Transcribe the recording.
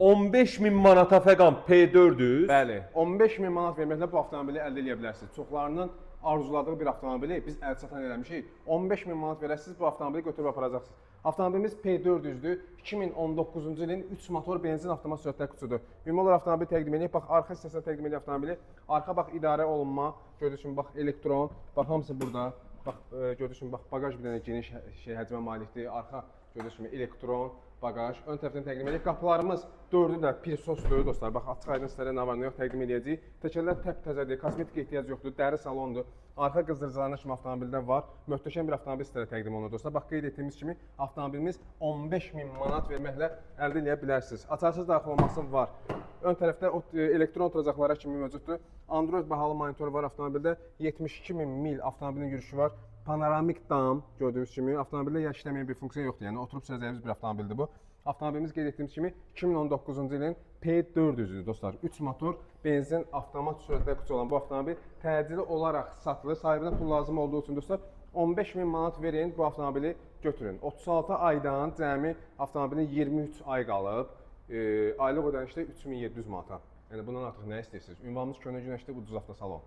15.000 manata fəqan P400. Bəli, 15.000 manat verməklə bu avtomobili əldə edə bilərsiniz. Çoxlarının arzuladığı bir avtomobili biz əlçatan eləmişik. 15.000 manat verəsiniz, bu avtomobili götürüb aparacaqsınız. Avtomobilimiz P400-dür. 2019-cu ilin 3 motor benzin avtomat sürətli kutusudur. Ümumi olaraq avtomobili təqdim edək. Bax, arxa hissəsinə təqdim edək avtomobili. Arxa bax idarə olunma, gördüyünüz kimi bax elektron, bax hamısı burada. Bax gördüyünüz kimi bax bagaj bir dənə geniş həcmə malikdir. Arxa gördüyünüz kimi elektron bagaj. Ön tərəfdən təqdim edirik. Qapılarımız 4-ü də pirsosdur dostlar. Bax açıq aydın sizlərə nə var nə yox təqdim edəcəyik. Təkərlər təptəzədir, kosmetik ehtiyac yoxdur, dəri salondur. Arxa qızdırıcılarına kimi avtomobildə var. Möhtəşəm bir avtomobil sizlərə təqdim olunur dostlar. Bax qeyd etdiyimiz kimi avtomobilimiz 15.000 manat verməklə əldə edə bilərsiniz. Açarsız daxil olması var. Ön tərəfdə elektron oturacaqlara kimi mövcuddur. Android bahalı monitor var avtomobildə. 72.000 mil avtomobilin yürüyüşü var. Panoramik dam gördüyünüz kimi avtomobildə ya işləməyən bir funksiya yoxdur. Yəni oturub sürəcəyimiz bir avtomobildir bu. Avtomobilimiz qeyd etdiyimiz kimi 2019-cu ilin P400-dür dostlar. 3 motor benzin avtomat sürətlə kutu olan bu avtomobil təcili olaraq satılır. Sahibinə pul lazım olduğu üçün dostlar 15.000 manat verin, bu avtomobili götürün. 36 aydan cəmi avtomobilin 23 ay qalıb. Aylıq ödənişdə 3700 manata. Yəni bundan artıq nə istəyirsiniz? Ünvanımız Köhnə Günəşdə Ucuz Avtosalon.